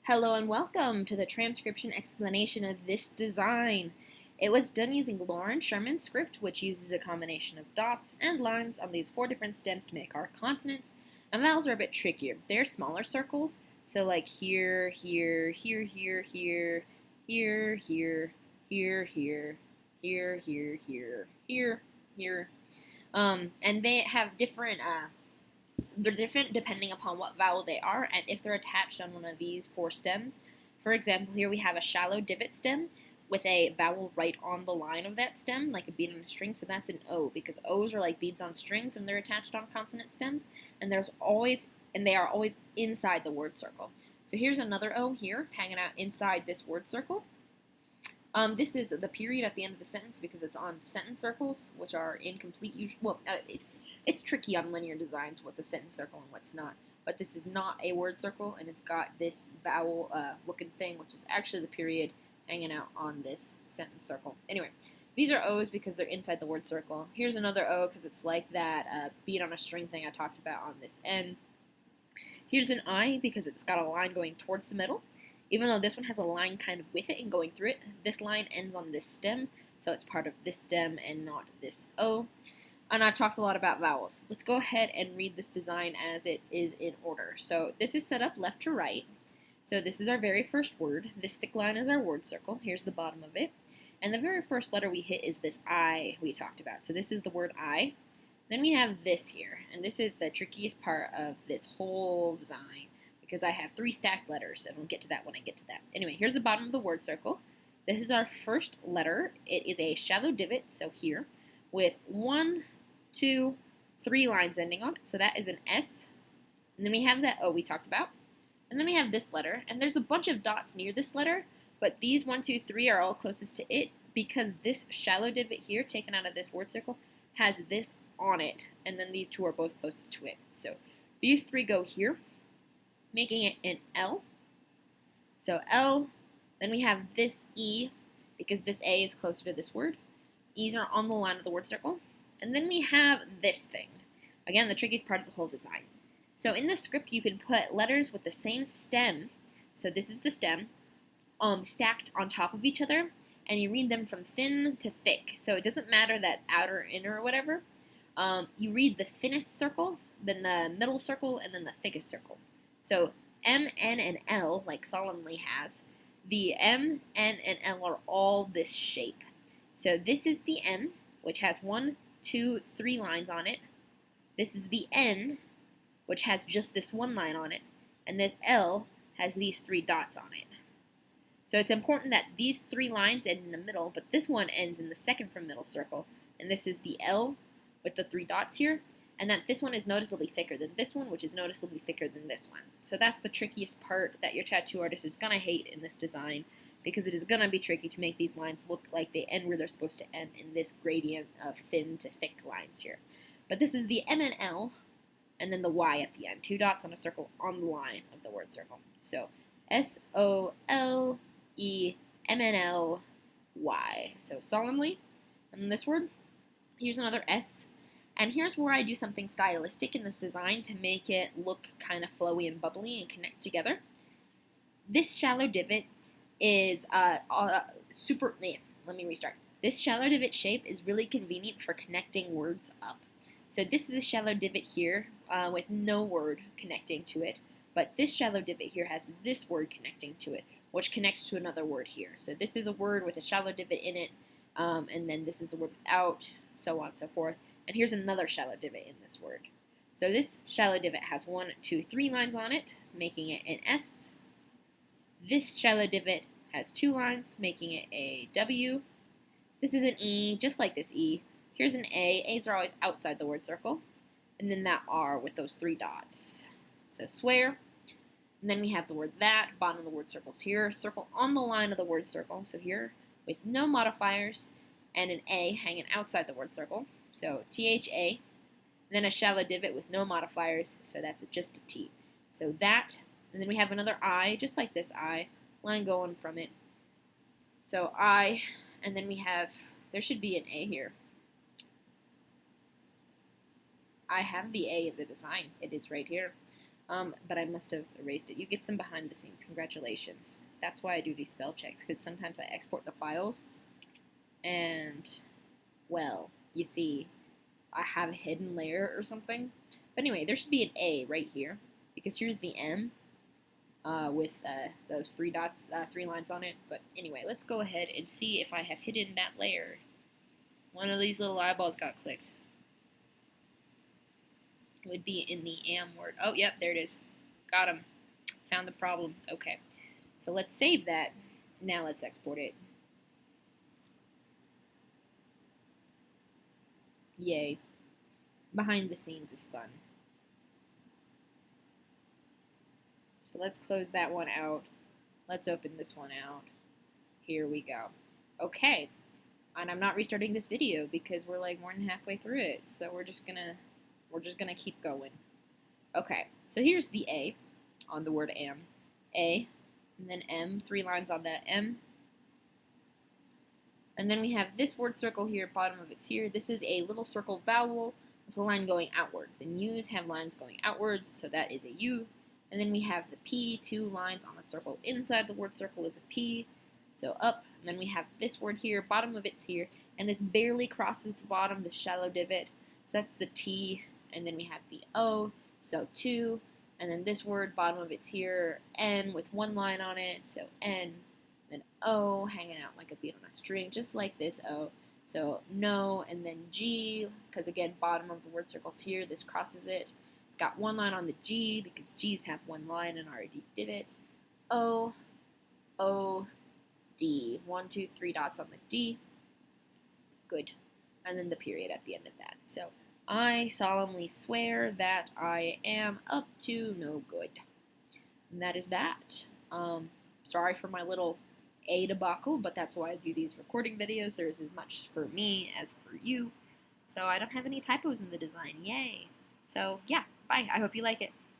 Hello and welcome to the transcription explanation of this design. It was done using Loren Sherman's script, which uses a combination of dots and lines on these 4 different stems to make our consonants. And vowels are a bit trickier. They're smaller circles, so like here, here, here, here, here, here, here, here, here, here, here, here, here. And they have different they're different depending upon what vowel they are and if they're attached on one of these 4 stems. For example, here we have a shallow divot stem with a vowel right on the line of that stem, like a bead on a string, so that's an O, because O's are like beads on strings and they're attached on consonant stems, and they are always inside the word circle. So here's another O here, hanging out inside this word circle. This is the period at the end of the sentence because it's on sentence circles, which are incomplete. It's tricky on linear designs what's a sentence circle and what's not. But this is not a word circle, and it's got this vowel looking thing, which is actually the period hanging out on this sentence circle. Anyway, these are O's because they're inside the word circle. Here's another O because it's like that bead on a string thing I talked about on this N. Here's an I because it's got a line going towards the middle. Even though this one has a line kind of with it and going through it, this line ends on this stem, so it's part of this stem and not this O. And I've talked a lot about vowels. Let's go ahead and read this design as it is in order. So this is set up left to right. So this is our very first word. This thick line is our word circle. Here's the bottom of it. And the very first letter we hit is this I we talked about. So this is the word I. Then we have this here, and this is the trickiest part of this whole design, because I have 3 stacked letters, and we'll get to that when I get to that. Anyway, here's the bottom of the word circle. This is our first letter. It is a shallow divot, so here, with 1, 2, 3 lines ending on it. So that is an S. And then we have that O we talked about. And then we have this letter, and there's a bunch of dots near this letter, but these 1, 2, 3 are all closest to it because this shallow divot here, taken out of this word circle, has this on it, and then these 2 are both closest to it. So these 3 go here, making it an L. So L, then we have this E, because this A is closer to this word. E's are on the line of the word circle. And then we have this thing. Again, the trickiest part of the whole design. So in the script, you can put letters with the same stem, so this is the stem, stacked on top of each other, and you read them from thin to thick. So it doesn't matter that outer, inner, or whatever. You read the thinnest circle, then the middle circle, and then the thickest circle. So M, N, and L, like solemnly has, the M, N, and L are all this shape. So this is the M, which has 1, 2, 3 lines on it. This is the N, which has just this 1 line on it. And this L has these 3 dots on it. So it's important that these 3 lines end in the middle, but this one ends in the second from middle circle. And this is the L with the 3 dots here. And that this one is noticeably thicker than this one, which is noticeably thicker than this one. So that's the trickiest part that your tattoo artist is going to hate in this design, because it is going to be tricky to make these lines look like they end where they're supposed to end in this gradient of thin to thick lines here. But this is the M and L, and then the Y at the end. 2 dots on a circle on the line of the word circle. So S-O-L-E-M-N-L-Y. So solemnly. And this word, here's another S. And here's where I do something stylistic in this design to make it look kind of flowy and bubbly and connect together. This shallow divot is let me restart. This shallow divot shape is really convenient for connecting words up. So this is a shallow divot here with no word connecting to it, but this shallow divot here has this word connecting to it, which connects to another word here. So this is a word with a shallow divot in it, and then this is a word without, so on and so forth. And here's another shallow divot in this word. So this shallow divot has 1, 2, 3 lines on it, making it an S. This shallow divot has 2 lines, making it a W. This is an E, just like this E. Here's an A. A's are always outside the word circle. And then that R with those 3 dots. So swear. And then we have the word that, bottom of the word circles here. Circle on the line of the word circle, so here, with no modifiers, and an A hanging outside the word circle. So T-H-A, then a shallow divot with no modifiers, so that's just a T. So that, and then we have another I, just like this I, line going from it. So I, and then we have, there should be an A here. I have the A in the design. It is right here. But I must have erased it. You get some behind the scenes. Congratulations. That's why I do these spell checks, because sometimes I export the files, and, well, you see, I have a hidden layer or something. But anyway, there should be an A right here, because here's the M with those 3 dots, 3 lines on it. But anyway, let's go ahead and see if I have hidden that layer. One of these little eyeballs got clicked. It would be in the am word. Oh, yep, there it is. Got him. Found the problem. Okay. So let's save that. Now let's export it. Yay. Behind the scenes is fun. So let's close that one out. Let's open this one out. Here we go. Okay. And I'm not restarting this video because we're like more than halfway through it. So we're just gonna keep going. Okay. So here's the A on the word am. A, and then M, 3 lines on that M. And then we have this word circle here, bottom of it's here. This is a little circle vowel with a line going outwards. And U's have lines going outwards, so that is a U. And then we have the P, 2 lines on the circle inside the word circle is a P. So up, and then we have this word here, bottom of it's here, and this barely crosses the bottom, this shallow divot. So that's the T, and then we have the O, so 2. And then this word, bottom of it's here, N with 1 line on it, so N. Then O hanging out like a bead on a string, just like this O. So no, and then G, because again, bottom of the word circle's here, this crosses it. It's got 1 line on the G, because G's have 1 line and already did it. O, O, D. 1, 2, 3 dots on the D. Good. And then the period at the end of that. So I solemnly swear that I am up to no good. And that is that. Sorry for my little A debacle, but that's why I do these recording videos. There's as much for me as for you. So I don't have any typos in the design. Yay. So yeah, bye. I hope you like it.